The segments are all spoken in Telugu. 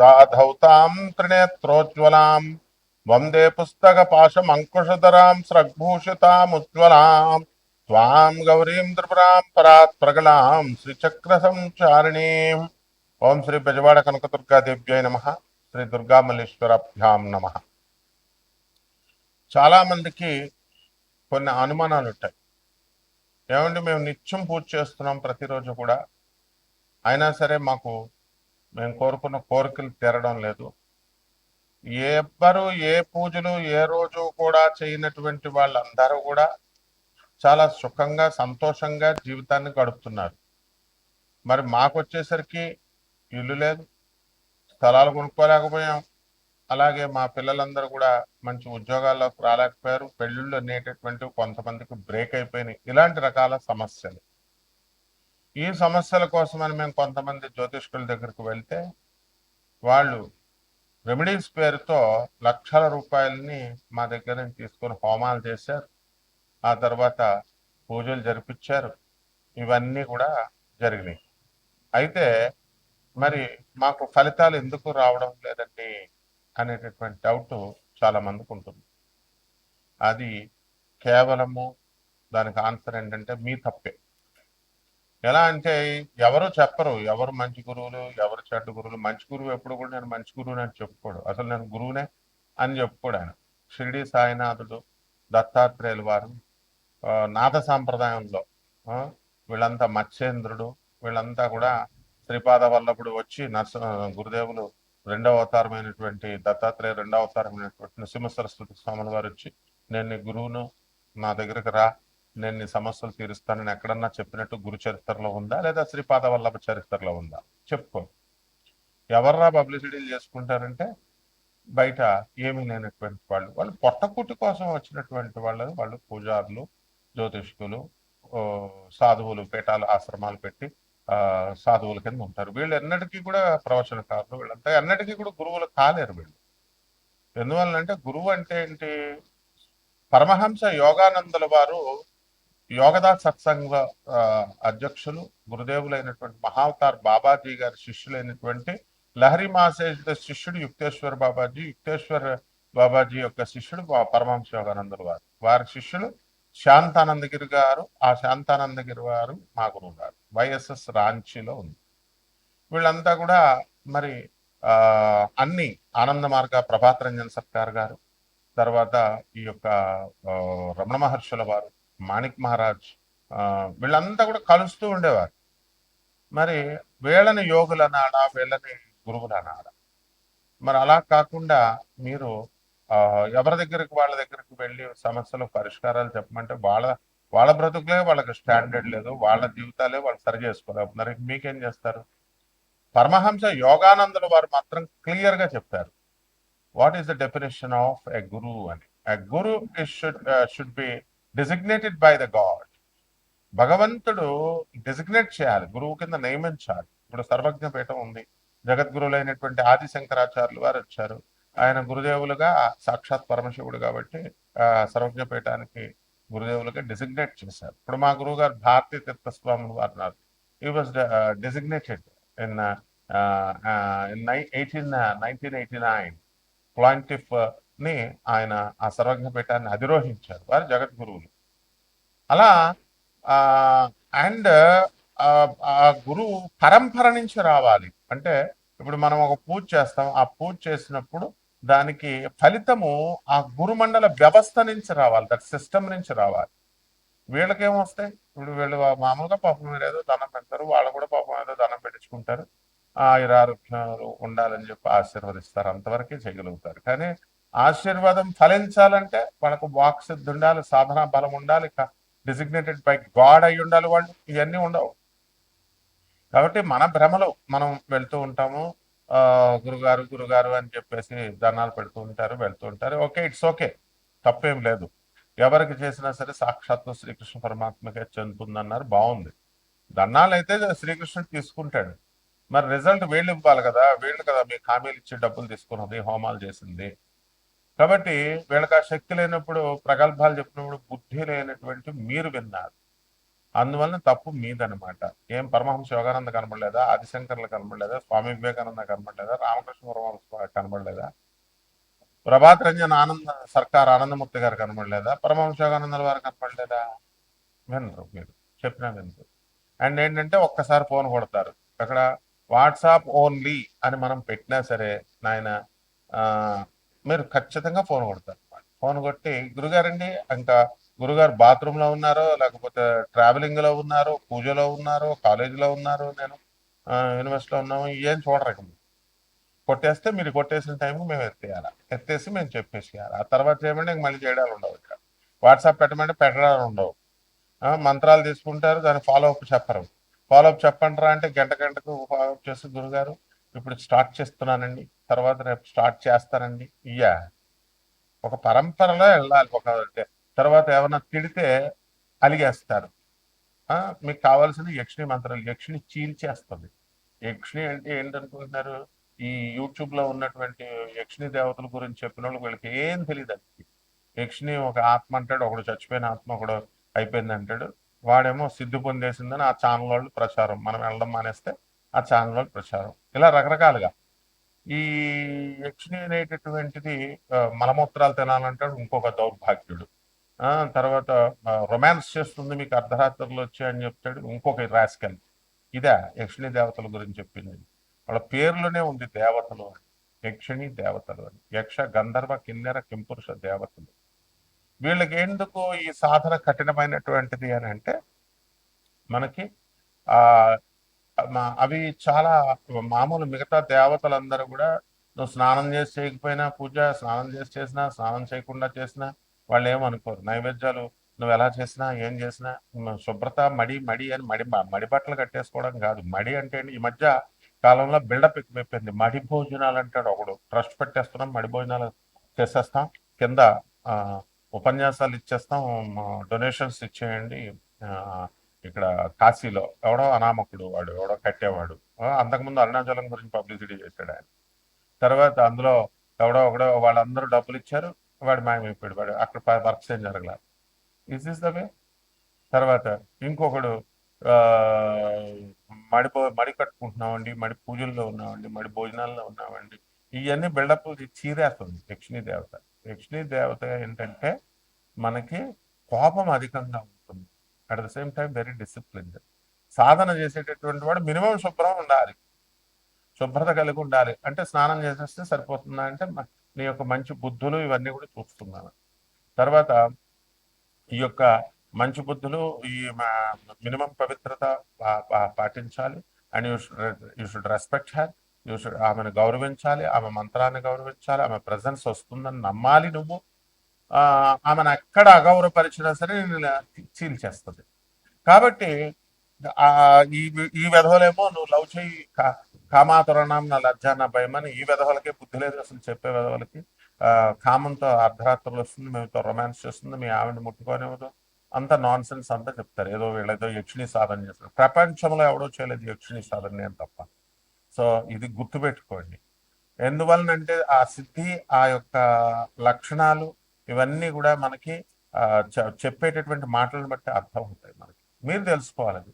దాధౌతాం త్రినేత్రోజ్వలాం వందే పుస్తకపాశమంకుశధరాం స్రగ్భూషితాముజ్వలాం త్వాం గౌరీం త్రిపురాం పరాత్ ప్రగళాం శ్రీచక్ర సంచారిణీం. ఓం శ్రీ బెజవాడ కనకదుర్గాదేవ్యై నమ. శ్రీ దుర్గామల్లేశ్వరాభ్యాం నమ. చాలా మందికి కొన్ని అనుమానాలు ఉంటాయి. ఏమంటే మేము నిత్యం పూజ చేస్తున్నాం ప్రతిరోజు కూడా, అయినా సరే మాకు మేము కోరుకున్న కోరికలు తీరడం లేదు. ఎవ్వరు ఏ పూజలు ఏ రోజు కూడా చేయనటువంటి వాళ్ళందరూ కూడా చాలా సుఖంగా సంతోషంగా జీవితాన్ని గడుపుతున్నారు. మరి మాకు వచ్చేసరికి ఇల్లు లేదు, స్థలాలు కొనుక్కోలేకపోయాం, అలాగే మా పిల్లలందరూ కూడా మంచి ఉద్యోగాల్లోకి రాలేకపోయారు, పెళ్ళిళ్ళు అనేటటువంటి కొంతమందికి బ్రేక్ అయిపోయినాయి. ఇలాంటి రకాల సమస్యలు. ఈ సమస్యల కోసమని మేము కొంతమంది జ్యోతిష్కుల దగ్గరికి వెళ్తే వాళ్ళు రెమెడీస్ పేరుతో లక్షల రూపాయలని మా దగ్గర నుంచి తీసుకొని హోమాలు చేశారు, ఆ తర్వాత పూజలు జరిపించారు. ఇవన్నీ కూడా జరిగినాయి. అయితే మరి మాకు ఫలితాలు ఎందుకు రావడం లేదండి అనేటటువంటి డౌట్ చాలా మందికి ఉంటుంది. అది కేవలము దానికి ఆన్సర్ ఏంటంటే మీ తప్పే. ఎలా అంటే ఎవరు చెప్పరు ఎవరు మంచి గురువులు ఎవరు చెడ్డ గురువులు. మంచి గురువు ఎప్పుడు కూడా నేను మంచి గురువుని అని చెప్పుకోడు, అసలు నేను గురువునే అని చెప్పుకోడు ఆయన. షిరిడి సాయినాథుడు, దత్తాత్రేయులు వారు, నాథ సాంప్రదాయంలో వీళ్ళంతా మత్స్యేంద్రుడు, వీళ్ళంతా కూడా శ్రీపాద వల్లభుడు వచ్చి గురుదేవులు రెండవ అవతారమైనటువంటి దత్తాత్రేయ రెండవ అవతారమైనటువంటి నృసింహ సరస్వతి స్వాముల వారు వచ్చి నేను నీ గురువును, నా దగ్గరకు రా, నేను నీ సమస్యలు తీరుస్తానని ఎక్కడన్నా చెప్పినట్టు గురు చరిత్రలో ఉందా, లేదా శ్రీపాద వల్లభ చరిత్రలో ఉందా? చెప్పుకో. ఎవర్రా పబ్లిసిటీలు చేసుకుంటారంటే బయట ఏమీ లేనటువంటి వాళ్ళు, వాళ్ళు పొట్టకుట్టి కోసం వచ్చినటువంటి వాళ్ళు పూజారులు, జ్యోతిష్కులు, సాధువులు, పీఠాలు ఆశ్రమాలు పెట్టి సాధువుల కింద ఉంటారు. వీళ్ళు ఎన్నటికీ కూడా ప్రవచనకారులు, వీళ్ళంతా ఎన్నటికీ కూడా గురువులు కాలేరు వీళ్ళు. ఎందువల్లంటే గురువు అంటే ఏంటి? పరమహంస యోగానందుల వారు యోగదాస్ సత్సంగ అధ్యక్షులు, గురుదేవులైనటువంటి మహావతార్ బాబాజీ గారి శిష్యులైనటువంటి లహరి మాసేజ్ శిష్యుడు యుక్తేశ్వర్ బాబాజీ, యుక్తేశ్వర్ బాబాజీ యొక్క శిష్యుడు పరమహంస యోగానందుల వారు, వారి శిష్యులు శాంతానందగిరి గారు. ఆ శాంతానందగిరి వారు మా గురువు గారు, వైఎస్ఎస్ రాంచీలో ఉంది. వీళ్ళంతా కూడా మరి అన్ని ఆనంద మార్గ ప్రభాత్ రంజన్ సర్కార్ గారు, తర్వాత ఈ యొక్క రమణ మహర్షుల వారు, మాణిక్ మహారాజ్, వీళ్ళంతా కూడా కలుస్తూ ఉండేవారు. మరి వీళ్ళని యోగులు అనాడా, వీళ్ళని గురువులు అనాడా? మరి అలా కాకుండా మీరు ఎవరి దగ్గరికి వాళ్ళ దగ్గరికి వెళ్ళి సమస్యలు పరిష్కారాలు చెప్పమంటే వాళ్ళ బ్రతుకులే వాళ్ళకి స్టాండర్డ్ లేదు, వాళ్ళ జీవితాలే వాళ్ళు సరి చేసుకోలేకపోతున్నారు. మీకేం చేస్తారు? పరమహంస యోగానందుల వారు మాత్రం క్లియర్ గా చెప్పారు what is the definition of a guru అని. A guru should be designated by the God. భగవంతుడు డిజిగ్నేట్ చేయాలి, గురువు కింద నియమించాలి. ఇప్పుడు సర్వజ్ఞ పీఠం ఉంది, జగద్గురువులైనటువంటి ఆది శంకరాచార్యులు వారు వచ్చారు, ఆయన గురుదేవులుగా సాక్షాత్ పరమశివుడు కాబట్టి సర్వజ్ఞ పీఠానికి గురుదేవులుగా డిజిగ్నేట్ చేశారు. ఇప్పుడు మా గురువు గారు భారతీ తీర్థస్వాములు వారు ఈ వాజ్ డిజిగ్నేటెడ్ ఇన్ 1989 ప్లాంటిఫ్ ని ఆయన ఆ సర్వజ్ఞ పీఠాన్ని అధిరోహించారు, వారు జగద్గురువులు. అలా అండ్ ఆ గురువు పరంపర నుంచి రావాలి. అంటే ఇప్పుడు మనం ఒక పూజ చేస్తాం, ఆ పూజ చేసినప్పుడు దానికి ఫలితము ఆ గురుమండల వ్యవస్థ నుంచి రావాలి, దట్ సిస్టమ్ నుంచి రావాలి. వీళ్ళకేమొస్తాయి? ఇప్పుడు వీళ్ళు మామూలుగా పాపం మీరు ఏదో దండం పెడతారు, వాళ్ళు కూడా పాపం ఏదో దండం పెట్టించుకుంటారు, ఆయురారోగ్యాలు ఉండాలని చెప్పి ఆశీర్వదిస్తారు, అంతవరకే చేయగలుగుతారు. కానీ ఆశీర్వాదం ఫలించాలంటే వాళ్ళకు వాక్ సిద్ధి ఉండాలి, సాధన బలం ఉండాలి, డిజిగ్నేటెడ్ బై గాడ్ అయి ఉండాలి వాళ్ళు. ఇవన్నీ ఉండవు. కాబట్టి మన భ్రమలో మనం వెళ్తూ ఉంటాము, గురుగారు గురుగారు అని చెప్పేసి దండాలు పెడుతూ ఉంటారు, వెళ్తూ ఉంటారు. ఓకే, ఇట్స్ ఓకే, తప్పేం లేదు. ఎవరికి చేసినా సరే సాక్షాత్తు శ్రీకృష్ణ పరమాత్మకే చెందుతుందన్నారు, బాగుంది. దండాలు అయితే శ్రీకృష్ణుడు తీసుకుంటాడు, మరి రిజల్ట్ వీళ్ళు ఇవ్వాలి కదా, వీళ్ళు కదా మీకు హామీలు ఇచ్చి డబ్బులు తీసుకున్నది, హోమాలు చేసింది. కాబట్టి వీళ్ళకి ఆ శక్తి లేనప్పుడు, ప్రగల్భాలు చెప్పినప్పుడు బుద్ధి లేనటువంటి మీరు విన్నారు. అందువలన తప్పు మీదనమాట. ఏం పరమహంస యోగానంద కనబడలేదా? ఆదిశంకర్లు కనబడలేదా? స్వామి వివేకానంద కనబడలేదా? రామకృష్ణ పరమహంస కనబడలేదా? ప్రభాత్ రంజన్ ఆనంద సర్కార్ ఆనందమూర్తి గారు కనబడలేదా? పరమహంస యోగానందల వారు కనబడలేదా? వినరు మీరు, చెప్పినా వినరు. అండ్ ఏంటంటే ఒక్కసారి ఫోన్ కొడతారు. అక్కడ వాట్సాప్ ఓన్లీ అని మనం పెట్టినా సరే నాయన ఆ, మీరు ఖచ్చితంగా ఫోన్ కొడతారు. ఫోన్ కొట్టి గురుగారండి, ఇంకా గురుగారు బాత్రూంలో ఉన్నారో లేకపోతే ట్రావెలింగ్లో ఉన్నారో పూజలో ఉన్నారో కాలేజీలో ఉన్నారో నేను యూనివర్సిటీలో ఉన్నాము ఏం చూడరు ఇక. కొట్టేస్తే మీరు కొట్టేసిన టైంకి మేము ఎత్తేయాలి, ఎత్తేసి మేము చెప్పేసేయాలి. ఆ తర్వాత చేయమంటే ఇంక మళ్ళీ చేయడాలు ఉండవు. ఇక్కడ వాట్సాప్ పెట్టమంటే పెట్టడాలు ఉండవు. మంత్రాలు తీసుకుంటారు, దాని ఫాలో అప్ చెప్పరు. ఫాలో అప్ చెప్పంటారా అంటే గంట గంటకు ఫాలో అప్ చేసి గురుగారు ఇప్పుడు స్టార్ట్ చేస్తున్నానండి, తర్వాత రేపు స్టార్ట్ చేస్తానండి. ఇయ్యా ఒక పరంపరలో వెళ్ళాలి. ఒక తర్వాత ఏమన్నా తిడితే అలిగేస్తారు. ఆ, మీకు కావాల్సిన యక్షిణి మంత్రాలు, యక్షిణి చీల్చేస్తుంది. యక్షిణి అంటే ఏంటనుకుంటున్నారు? ఈ యూట్యూబ్ లో ఉన్నటువంటి యక్షిణి దేవతల గురించి చెప్పిన వాళ్ళకి వీళ్ళకి ఏం తెలియదు. అది యక్షిణి ఒక ఆత్మ అంటాడు, ఒకడు చచ్చిపోయిన ఆత్మ ఒకడు అయిపోయింది అంటాడు. వాడేమో సిద్ధి పొందేసిందని ఆ ఛానల్ వాళ్ళు ప్రచారం, మనం వెళ్ళడం మానేస్తే ఆ ఛానల్ వాళ్ళు ప్రచారం, ఇలా రకరకాలుగా. ఈ యక్షిణి అనేటటువంటిది మలమూత్రాలు తినాలంటాడు ఇంకొక దౌర్భాగ్యుడు. ఆ తర్వాత రొమాన్స్ చేస్తుంది మీకు అర్ధరాత్రులు వచ్చి అని చెప్తాడు ఇంకొక రాస్కల్. ఇదే యక్షిణి దేవతల గురించి చెప్పింది. వాళ్ళ పేర్లోనే ఉంది దేవతలు అని. యక్షిణి దేవతలు అని, యక్ష గంధర్వ కిన్నెర కింపురుష దేవతలు. వీళ్ళకి ఎందుకు ఈ సాధన కఠినమైనటువంటిది అని అంటే మనకి ఆ అవి చాలా మామూలు మిగతా దేవతలందరూ కూడా నువ్వు స్నానం చేసి చేయకపోయినా పూజ, స్నానం చేసి చేసినా స్నానం చేయకుండా చేసినా వాళ్ళు ఏమనుకోరు. నైవేద్యాలు నువ్వు ఎలా చేసినా ఏం చేసినా శుభ్రత మడి మడి అని మడి బట్టలు కట్టేసుకోవడం కాదు. మడి అంటే ఏంటి? ఈ మధ్య కాలంలో బిల్డప్ ఎక్కువైపోయింది. మడి భోజనాలు అంటాడు ఒకడు. ట్రస్ట్ పెట్టేస్తున్నాం, మడి భోజనాలు చేసేస్తాం, కింద ఆ, ఉపన్యాసాలు ఇచ్చేస్తాం, డొనేషన్స్ ఇచ్చేయండి. ఆ, ఇక్కడ కాశీలో ఎవడో అనామకుడు, వాడు ఎవడో కట్టేవాడు, అంతకుముందు అరుణాచలం గురించి పబ్లిసిటీ చేశాడు ఆయన. తర్వాత అందులో ఎవడో ఒకడో వాళ్ళందరూ డబ్బులు ఇచ్చారు, వాడు మాయమైపోయాడు, వాడు అక్కడ వర్క్స్ ఏం జరగల. Is the way. తర్వాత ఇంకొకడు ఆ మడి కట్టుకుంటున్నామండి, మడి పూజల్లో ఉన్నామండి, మడి భోజనాల్లో ఉన్నామండి, ఇవన్నీ బిల్డప్ చీరేస్తుంది యక్షిణీ దేవత. యక్షిణీ దేవత ఏంటంటే మనకి కోపం అధికంగా ఉంటుంది, at the same time very disciplined. సాధన చేసేటటువంటి వాడు మినిమం శుభ్రం ఉండాలి, శుభ్రత కలిగి ఉండాలి. అంటే స్నానం చేసేస్తే సరిపోతుందా అంటే నీ యొక్క మంచి బుద్ధులు ఇవన్నీ కూడా చూస్తున్నాను. తర్వాత ఈ యొక్క మంచి బుద్ధులు, ఈ మినిమం పవిత్రత పాటించాలి. And you should respect her. You should ఆమెను గౌరవించాలి, ఆమె మంత్రాన్ని గౌరవించాలి, ఆమె ప్రజెన్స్ వస్తుందని నమ్మాలి నువ్వు. ఆమెను ఎక్కడ అగౌరవపరిచినా సరే నేను చీల్చేస్తుంది. కాబట్టి ఆ ఈ ఈ విధవలేమో నువ్వు లవ్ చేయి, కామాతురణం నా లజ్జ నా భయం అని, ఈ విధవలకే బుద్ధి లేదు అసలు చెప్పే విధవలకి. కామంతో అర్ధరాత్రులు వస్తుంది, మేముతో రొమాన్స్ చేస్తుంది, మీ ఆవిడ ముట్టుకోనివ్వదు, అంత నాన్ సెన్స్ అంతా చెప్తారు. ఏదో వీళ్ళేదో యక్షిణి సాధన చేస్తారు. ప్రపంచంలో ఎవడో చేయలేదు యక్షిణి సాధన, నేను తప్ప. సో ఇది గుర్తుపెట్టుకోండి. ఎందువలనంటే ఆ సిద్ధి, ఆ యొక్క లక్షణాలు ఇవన్నీ కూడా మనకి ఆ, చెప్పేటటువంటి మాటలను బట్టి అర్థం అవుతాయి మనకి, మీరు తెలుసుకోవాలి అది.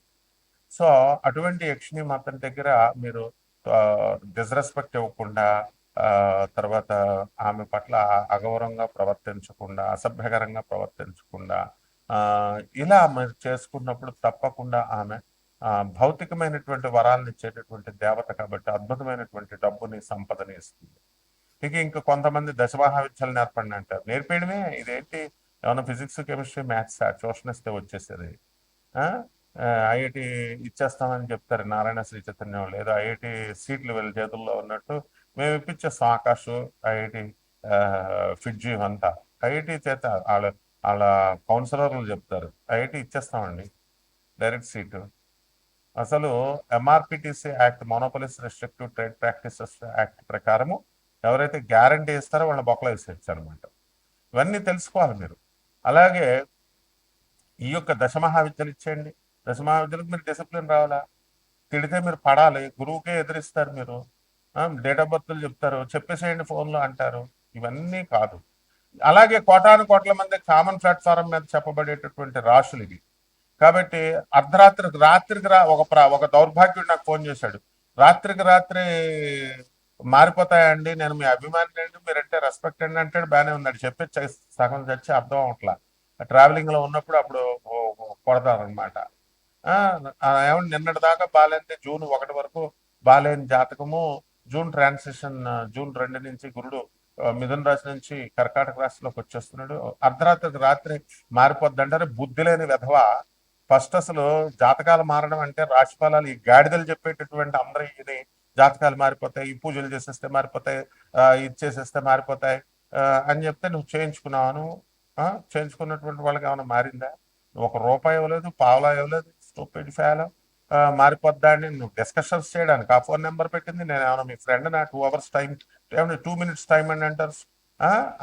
సో అటువంటి యక్షిణి మాత్రం దగ్గర మీరు డిస్రెస్పెక్ట్ ఇవ్వకుండా, ఆ, తర్వాత ఆమె పట్ల అగౌరవంగా ప్రవర్తించకుండా, అసభ్యకరంగా ప్రవర్తించకుండా, ఆ, ఇలా మీరు చేసుకున్నప్పుడు తప్పకుండా ఆమె భౌతికమైనటువంటి వరాలను ఇచ్చేటటువంటి దేవత కాబట్టి అద్భుతమైనటువంటి డబ్బుని సంపదని ఇస్తుంది. ఇక ఇంకా కొంతమంది దశమహావిద్యలు నేర్పండి అంటారు. నేర్పేయడమే ఇదేంటి, ఏమైనా ఫిజిక్స్ కెమిస్ట్రీ మ్యాథ్స్ ట్యూషన్ ఇస్తే వచ్చేసేది. ఐఐటి ఇచ్చేస్తామని చెప్తారు నారాయణ శ్రీ చైతన్య వాళ్ళు, ఏదో ఐఐటి సీట్లు వీళ్ళ చేతుల్లో ఉన్నట్టు మేము ఇప్పించేస్తాం. ఆకాష్, ఐఐటి ఫిడ్జి అంతా ఐఐటి చేత వాళ్ళ వాళ్ళ కౌన్సిలర్లు చెప్తారు ఐఐటి ఇచ్చేస్తామండి డైరెక్ట్ సీటు. అసలు MRPTC act, monopolies restrictive trade practices act ప్రకారము ఎవరైతే గ్యారంటీ ఇస్తారో వాళ్ళ బొక్కలు వేసేయచ్చు అనమాట. ఇవన్నీ తెలుసుకోవాలి మీరు. అలాగే ఈ యొక్క దశమహావిద్యలు ఇచ్చేయండి. దశమహావిద్యలకు మీరు డిసిప్లిన్ రావాలా? తిడితే మీరు పడాలి, గురువుకే ఎదిరిస్తారు మీరు. డేట్ ఆఫ్ బర్త్లు చెప్తారు, చెప్పేసేయండి ఫోన్లో అంటారు. ఇవన్నీ కాదు. అలాగే కోటాను కోట్ల మంది కామన్ ప్లాట్ఫారం మీద చెప్పబడేటటువంటి రాశులు ఇవి. కాబట్టి రాత్రికి ఒక దౌర్భాగ్యుడు నాకు ఫోన్ చేశాడు. రాత్రికి రాత్రి మారిపోతాయండి, నేను మీ అభిమాని అండి, మీరంటే రెస్పెక్ట్ అండి అంటాడు. బాగానే ఉన్నాడు, చెప్పి సగం చచ్చి అర్థం అవట్లా. ట్రావెలింగ్ లో ఉన్నప్పుడు అప్పుడు కొడతారనమాట. ఏమంటే నిన్నటి దాకా బాగాలేంటే జూన్ 1 వరకు బాలేని జాతకము, జూన్ 2 నుంచి గురుడు మిథున రాశి నుంచి కర్కాటక రాశిలోకి వచ్చేస్తున్నాడు. అర్ధరాత్రికి రాత్రి మారిపోద్ది అంటారు. బుద్ధి లేని విధవ. ఫస్ట్ అసలు జాతకాలు మారడం అంటే రాశి ఫలాలు ఈ గాడిదలు చెప్పేటటువంటి అందరూ ఇది జాతకాలు మారిపోతాయి, ఈ పూజలు చేసేస్తే మారిపోతాయి, ఇది చేసేస్తే మారిపోతాయి అని చెప్తే నువ్వు చేయించుకున్నావు. చేయించుకున్నటువంటి వాళ్ళకి ఏమైనా మారిందా? ఒక రూపాయి ఇవ్వలేదు, పావలా ఇవ్వలేదు, స్టూపిడ్ ఫెలో. మారిపోద్దా అని నువ్వు డిస్కషన్స్ చేయడానికి ఆ ఫోన్ నెంబర్ పెట్టింది. నేను ఏమైనా మీ ఫ్రెండ్ నా 2 hours టైం, ఏమైనా 2 minutes టైం అని అంటారు.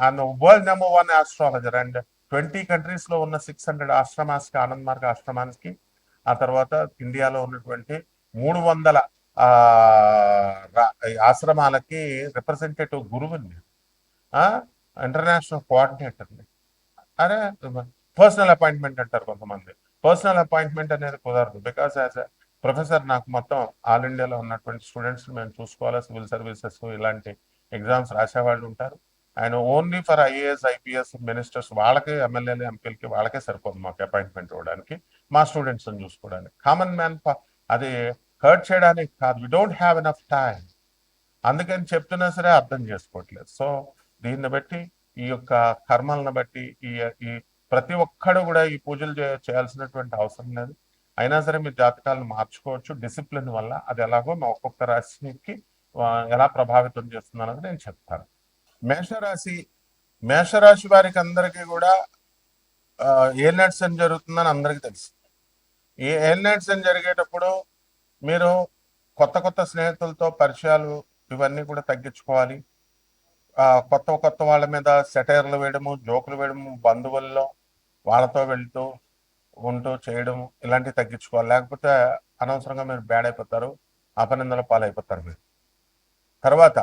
And world number 1 astrologer and 20 countries లో ఉన్న 600 ఆశ్రమాస్కి, ఆనంద్ మార్గ ఆశ్రమానికి, ఆ తర్వాత ఇండియాలో ఉన్నటువంటి 300 ఆశ్రమాలకి రిప్రజెంటేటివ్ గురువుని, ఇంటర్నేషనల్ కోఆర్డినేటర్ని. అరే, పర్సనల్ అపాయింట్మెంట్ అంటారు కొంతమంది. పర్సనల్ అపాయింట్మెంట్ అనేది కుదరదు. బికాస్ యాజ్ ఎ ప్రొఫెసర్ నాకు మొత్తం ఆల్ ఇండియాలో ఉన్నటువంటి స్టూడెంట్స్ మేము చూసుకోవాలి. సివిల్ సర్వీసెస్ ఇలాంటి ఎగ్జామ్స్ రాసేవాళ్ళు ఉంటారు. ఆయన only for IAS, IPS, ministers వాళ్ళకి, ఎమ్మెల్యేలు, ఎంపీలకి వాళ్ళకే సరిపోదు మాకు అపాయింట్మెంట్ ఇవ్వడానికి, మా స్టూడెంట్స్ని చూసుకోవడానికి. కామన్ మ్యాన్ అది హర్ట్ చేయడానికి కాదు. We don't have enough time. అందుకని చెప్తున్నా సరే అర్థం చేసుకోవట్లేదు. సో దీన్ని బట్టి, ఈ యొక్క కర్మలను బట్టి, ఈ ఈ ప్రతి ఒక్కడు కూడా ఈ పూజలు చేయాల్సినటువంటి అవసరం లేదు. అయినా సరే మీరు జాతకాలను మార్చుకోవచ్చు డిసిప్లిన్ వల్ల. అది ఎలాగో మా ఒక్కొక్క రాశికి ఎలా ప్రభావితం చేస్తుంది అన్నది నేను చెప్తాను. మేషరాశి మేషరాశి వారికి అందరికీ కూడా ఏలినాటి శని జరుగుతుందని అందరికీ తెలుసు. ఈ ఏలినాటి శని జరిగేటప్పుడు మీరు కొత్త కొత్త స్నేహితులతో పరిచయాలు ఇవన్నీ కూడా తగ్గించుకోవాలి. కొత్త కొత్త వాళ్ళ మీద సెటైర్లు వేయడము, జోకులు వేయడము, బంధువుల్లో వాళ్ళతో వెళ్తూ ఉంటూ చేయడం, ఇలాంటివి తగ్గించుకోవాలి. లేకపోతే అనవసరంగా మీరు బ్యాడ్ అయిపోతారు, అపనిందల పాలైపోతారు మీరు. తర్వాత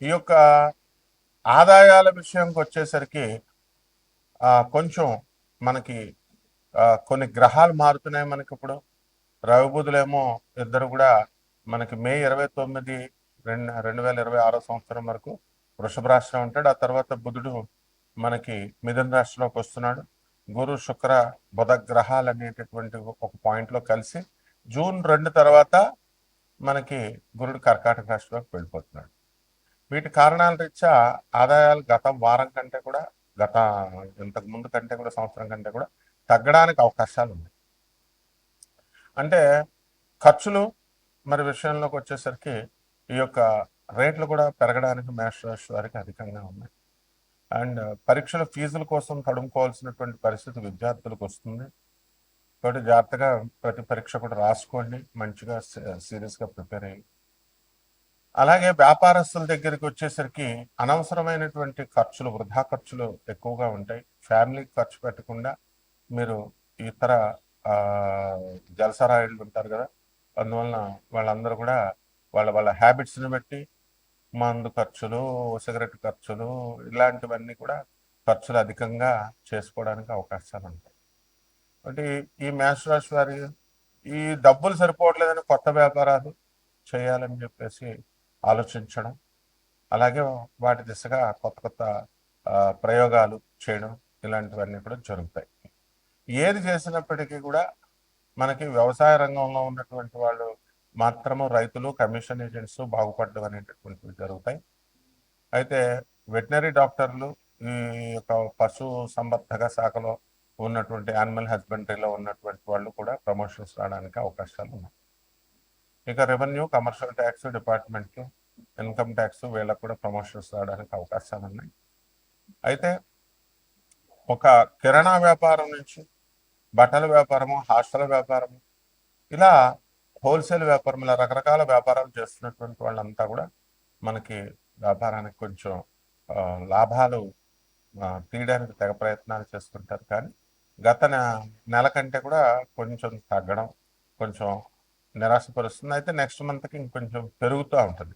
ఈ యొక్క ఆదాయాల విషయంకి వచ్చేసరికి కొంచెం మనకి కొన్ని గ్రహాలు మారుతున్నాయి. మనకి ఇప్పుడు రవిబుధులేమో ఇద్దరు కూడా మనకి మే 29, 2026 వరకు వృషభ రాశిలో ఉంటాడు. ఆ తర్వాత బుధుడు మనకి మిథున రాశిలోకి వస్తున్నాడు. గురు, శుక్ర, బుధ గ్రహాలు అనేటటువంటి ఒక పాయింట్లో కలిసి జూన్ 2 తర్వాత మనకి గురుడు కర్కాటక రాశిలోకి వెళ్ళిపోతున్నాడు. వీటి కారణాల రీత్యా ఆదాయాలు గత వారం కంటే కూడా, ఇంతకు ముందు కంటే కూడా, సంవత్సరం కంటే కూడా తగ్గడానికి అవకాశాలు ఉన్నాయి. అంటే ఖర్చులు మరి విషయంలోకి వచ్చేసరికి ఈ యొక్క రేట్లు కూడా పెరగడానికి మేషరాశి వారికి అధికంగా ఉన్నాయి. అండ్ పరీక్షల ఫీజుల కోసం తడుముకోవాల్సినటువంటి పరిస్థితి విద్యార్థులకు వస్తుంది. కాబట్టి జాగ్రత్తగా ప్రతి పరీక్ష కూడా రాసుకోండి, మంచిగా సీరియస్గా ప్రిపేర్ అయ్యి. అలాగే వ్యాపారస్తుల దగ్గరికి వచ్చేసరికి అనవసరమైనటువంటి ఖర్చులు, వృధా ఖర్చులు ఎక్కువగా ఉంటాయి. ఫ్యామిలీకి ఖర్చు పెట్టకుండా మీరు ఇతర జలసరాయిలు ఉంటారు కదా, అందువలన వాళ్ళందరూ కూడా వాళ్ళ వాళ్ళ హ్యాబిట్స్ని బట్టి మందు ఖర్చులు, సిగరెట్ ఖర్చులు, ఇలాంటివన్నీ కూడా ఖర్చులు అధికంగా చేసుకోవడానికి అవకాశాలు ఉంటాయి. అంటే ఈ మేషరాశి వారి ఈ డబ్బులు సరిపోవట్లేదని కొత్త వ్యాపారాలు చేయాలని చెప్పేసి ఆలోచించడం, అలాగే వాటి దిశగా కొత్త కొత్త ప్రయోగాలు చేయడం, ఇలాంటివన్నీ కూడా జరుగుతాయి. ఏది చేసినప్పటికీ కూడా మనకి వ్యవసాయ రంగంలో ఉన్నటువంటి వాళ్ళు మాత్రము, రైతులు, కమిషన్ ఏజెంట్స్ బాగుపడడం అనేటటువంటివి జరుగుతాయి. అయితే వెటనరీ డాక్టర్లు, ఈ యొక్క పశు సంవర్ధక శాఖలో ఉన్నటువంటి యానిమల్ హస్బెండరీలో ఉన్నటువంటి వాళ్ళు కూడా ప్రమోషన్స్ రావడానికి అవకాశాలు ఉన్నాయి. ఇక రెవెన్యూ, కమర్షియల్ ట్యాక్స్ డిపార్ట్మెంట్లు, ఇన్కమ్ ట్యాక్స్, వీళ్ళకు కూడా ప్రమోషన్స్ రావడానికి అవకాశాలు ఉన్నాయి. అయితే ఒక కిరాణా వ్యాపారం నుంచి బట్టల వ్యాపారము, హాస్టల్ వ్యాపారము, ఇలా హోల్సేల్ వ్యాపారం, ఇలా రకరకాల వ్యాపారాలు చేస్తున్నటువంటి వాళ్ళంతా కూడా మనకి వ్యాపారానికి కొంచెం లాభాలు తీయడానికి తెగ ప్రయత్నాలు చేస్తుంటారు. కానీ గత నెల కంటే కూడా కొంచెం తగ్గడం కొంచెం నిరాశపరుస్తుంది. అయితే నెక్స్ట్ మంత్కి ఇంకొంచెం పెరుగుతూ ఉంటుంది.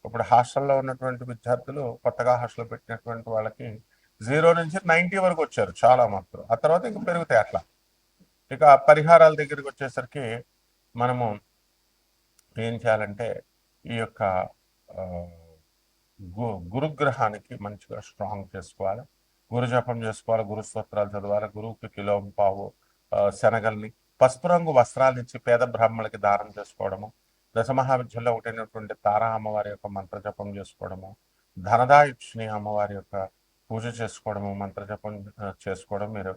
ఇప్పుడు హాస్టల్లో ఉన్నటువంటి విద్యార్థులు, కొత్తగా హాస్టల్ పెట్టినటువంటి వాళ్ళకి 0 నుంచి 90 వరకు వచ్చారు చాలా మాత్రం. ఆ తర్వాత ఇంక పెరుగుతాయి అట్లా. ఇక పరిహారాల దగ్గరికి వచ్చేసరికి మనము ఏం చేయాలంటే ఈ యొక్క ఆ, గురుగ్రహానికి మంచిగా స్ట్రాంగ్ చేసుకోవాలి. గురు జపం చేసుకోవాలి, గురు స్తోత్రాలు చదవాలి, గురువుకి కిలోంపావు శనగల్ని పసుపు రంగు వస్త్రాలు ఇచ్చి పేద బ్రాహ్మణులకి దానం చేసుకోవడము, దశమహావిద్యల్లో ఒకటైనటువంటి తారా అమ్మవారి యొక్క మంత్ర జపం చేసుకోవడము, ధనదాయుష్ని అమ్మవారి యొక్క పూజ చేసుకోవడము, మంత్ర జపం చేసుకోవడం మీరు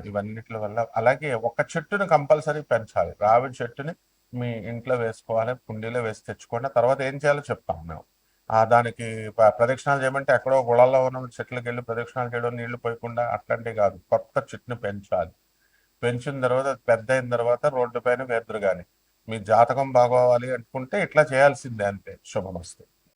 ఇవన్నిటి వల్ల. అలాగే ఒక చెట్టుని కంపల్సరీ పెంచాలి. రావి చెట్టుని మీ ఇంట్లో వేసుకోవాలి, కుండీలో వేసి తెచ్చుకోండి. తర్వాత ఏం చేయాలో చెప్తాం మేము. దానికి ప్రదక్షిణాలు చేయమంటే ఎక్కడో గుళాల్లో ఉన్న చెట్లకి వెళ్ళి ప్రదక్షిణాలు చేయడం, నీళ్లు పోయకుండా అట్లాంటివి కాదు. కొత్త చెట్టుని పెంచాలి. పెంచిన తర్వాత పెద్ద అయిన తర్వాత రోడ్డు పైన వేద్దరు కానీ మీ జాతకం బాగోవాలి అనుకుంటే ఇట్లా చేయాల్సిందే, అంతే. శుభమస్తు.